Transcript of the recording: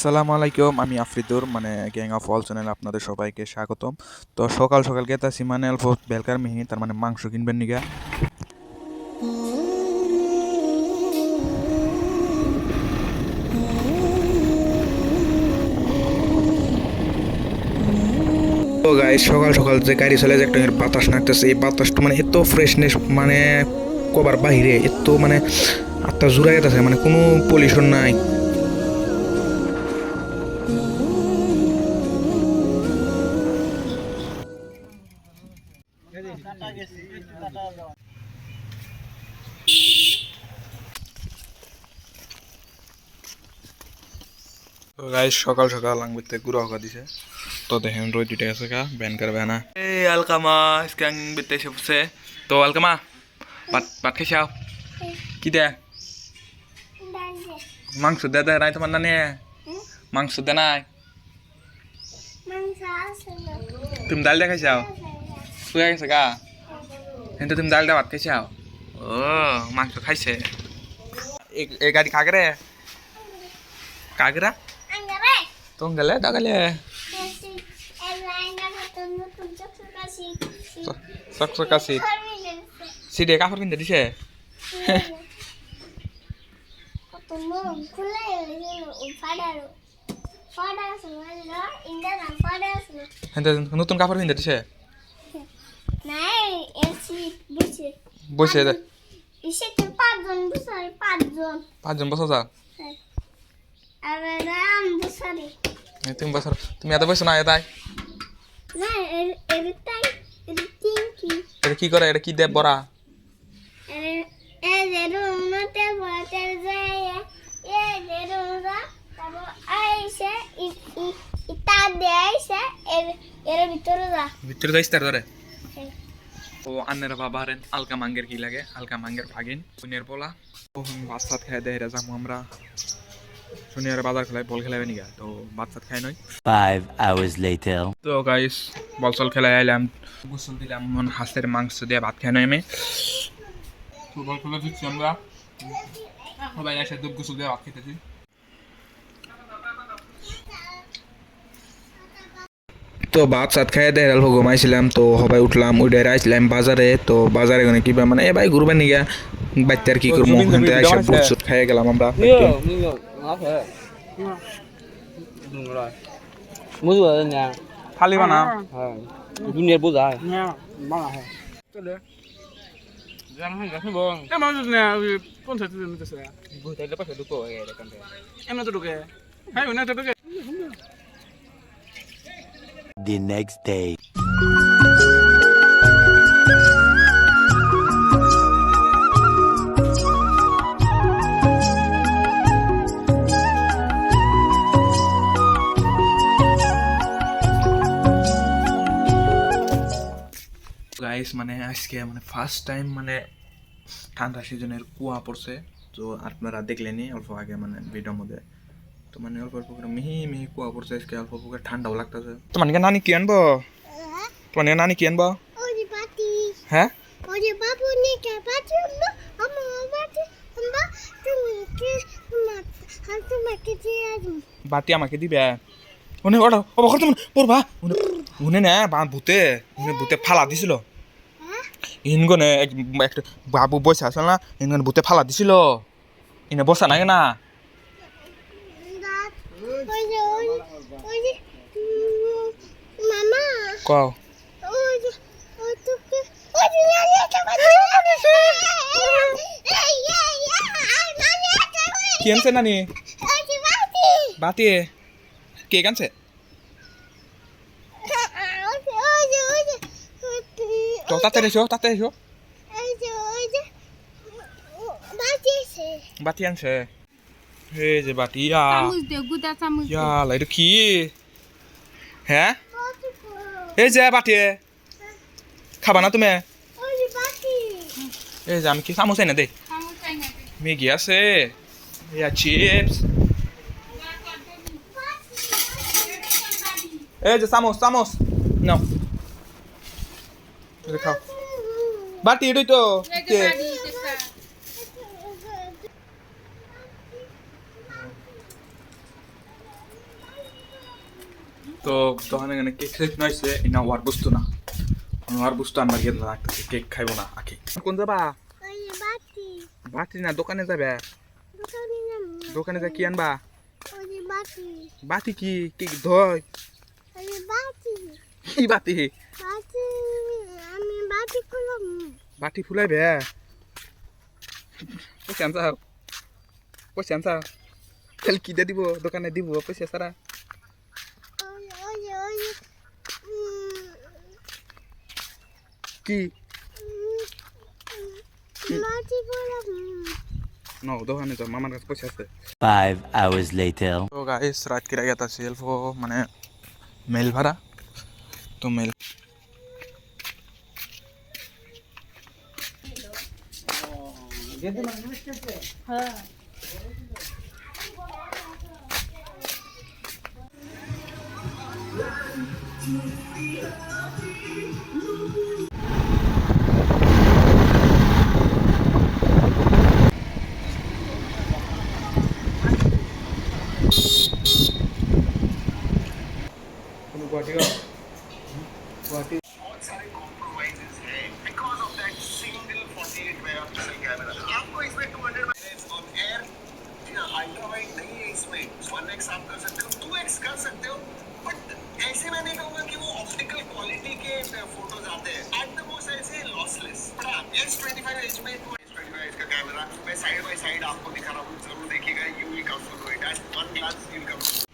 আসসালামু আলাইকুম, আমি আফ্রিদুর মানে গ্যাং অফ অল চ্যানেল আপনাদের সবাইকে স্বাগতম। তো সকাল সকাল গেতাছি মানে অল্প বেলকার মিহি তার মানে মাংস কিনবেন নিগা। তো গাইস সকাল সকাল যে গাড়ি চলে যে একটা বাতাস নাড়তেছে, এই বাতাসটা মানে এত ফ্রেশনেস মানে কবার বাহিরে এত মানে আত্মা জুড়াই গেছে, মানে কোনো পলিউশন নাই। তো গাইস সকাল সকাল আঙ্গুতে গুড়া হকা দিছে। তো দেখেন রোদ দিতে আছে কা ব্যান করবে না এই আলকামা স্ক্যাং বিতে সবসে। তো আলকামা পাট খাইছাও কি দে মাংস দে দে রাই তোমার নানি মাংস দে নাই তুমি ডাল দে খাইছাও শুয়ে গেছে গা কিন্তু তুমি ডাল দে ভাত খাইছাও। ও মাংস খাইছে এই গাড়ি কাগরে কাগরা তো গেলে দাগালে চকচকা সিটে কাপড় কিনতে দিছে। নতুন কাপড় কিনতে দিছে বসে পাঁচজন বসা যা তুমি বছর তুমি এত বসো না এটাই এটা কি করে এটা কি দেব বড়া ভিতরে যাইস তার ধরে ও আন্নের বাবা হারেন আলকা মাঙ্গের কি লাগে আলকা মাঙ্গের ভাগিন শুনিয়ার পোলা ও ভাত সাত খাই দেয় যাবো আমরা শুনিয়ার বাজার খেলায় বল খেলাবে নিগা। তো ভাত সাত খাই নয় 5 hours later. তো গাইস বল চল খেলায় আইলাম গোসল দিলাম মন হাঁসের মাংস দিয়ে ভাত খাই নয় আমি। তো বল খেলা দিচ্ছি আমরা সবাই একসাথে গোসল দিয়ে ভাত খেতেছি। তো ভাত সাত খাই দেয় অল্প ঘুমাইছিলাম। তো সবাই উঠলাম উঠে আইসলাম বাজারে। তো বাজারে গনে কিবা মানে এ ভাই ঘুরবেন নিগা বাইতে আর কি করবো আইসা বুট সুট খাই গেলাম আমরা। খালি বানা দুনিয়ার বোঝা The next day. গাইস মানে আজকে মানে ফার্স্ট টাইম মানে ঠান্ডা সিজনের কুয়া পড়ছে। তো আপনারা দেখলেনি অল্প আগে মানে ভিডিওর মধ্যে। তো মানে অল্প অল্প করে মিহি মিহি কুয়া পড়ছে আজকে, অল্প অল্প করে ঠান্ডাও লাগতেছে। তোমার নানি কি আনবো তোমার নানি কি আনবো হ্যাঁ বাতি আমাকে দিবে উনি ওটা পড়বা উনি না ভূতে ভূতে ফালা দিছিল ইনগনে একটা বাবু বসে আসল না ইনগনে ভূতে ফালা দিছিল ইনে বসা নাগে না কও কি আনছে নানি বাতি কে আনছে তো তাড়াতাড়ি এসো বাতি আনছে এই যে বাতি এটা কি হ্যাঁ এই যে বাটি খাবা না তুমি এই যে আমি কি চামচ আই না দে ম্যাগি আছে চিপস এই যে চামচ নাও খাও বাটি এটাই তো তো তখন এখানে কেক শেষ নয়ছে ইনা ওয়ার বস্তু না ওয়ার বস্তু আনবার গিয়ে লাগতেছে কেক খাইবো না আখি কোন যাবা ওই বাটি বাটি না দোকানে যাবে দোকানে যাম দোকানে যা কি আনবা ওই বাটি বাটি কি কি ধয় ওই বাটি কি বাটি বাটি আমি বাটি খুললাম বাটি ফুলাইবে পয়সা আনছাও পয়সা আনছাও তাহলে কি দিয়ে দিব দোকানে দিব পয়সা সারা ওই ওই ওই কি বাটি খুললাম নো দোকানে তো মামার কাছে পয়সা আছে 5 hours later. তো গাইস রাত के गया था सेल्फ माने मेल भरा तो मेल गुवाहाटी बहुत सारे कॉम्प्रोमाइजेस हैं because of that single 48 megapixel camera आपको इसमें 200 मिनट्स ऑन एयर जी हाँ अल्ट्रा वाइड नहीं है इसमें 1x आप कर सकते हो 2x कर सकते हो बट ऐसे मैं नहीं कहूंगा कि वो ऑप्टिकल क्वालिटी के फोटोज आते हैं एट द मोस्ट ऐसे लॉसलेस पर S25 में S25 इसका कैमरा मैं साइड बाय साइड आपको दिखा रहा हूँ जरूर देखिएगा you will come to it at one glance you will come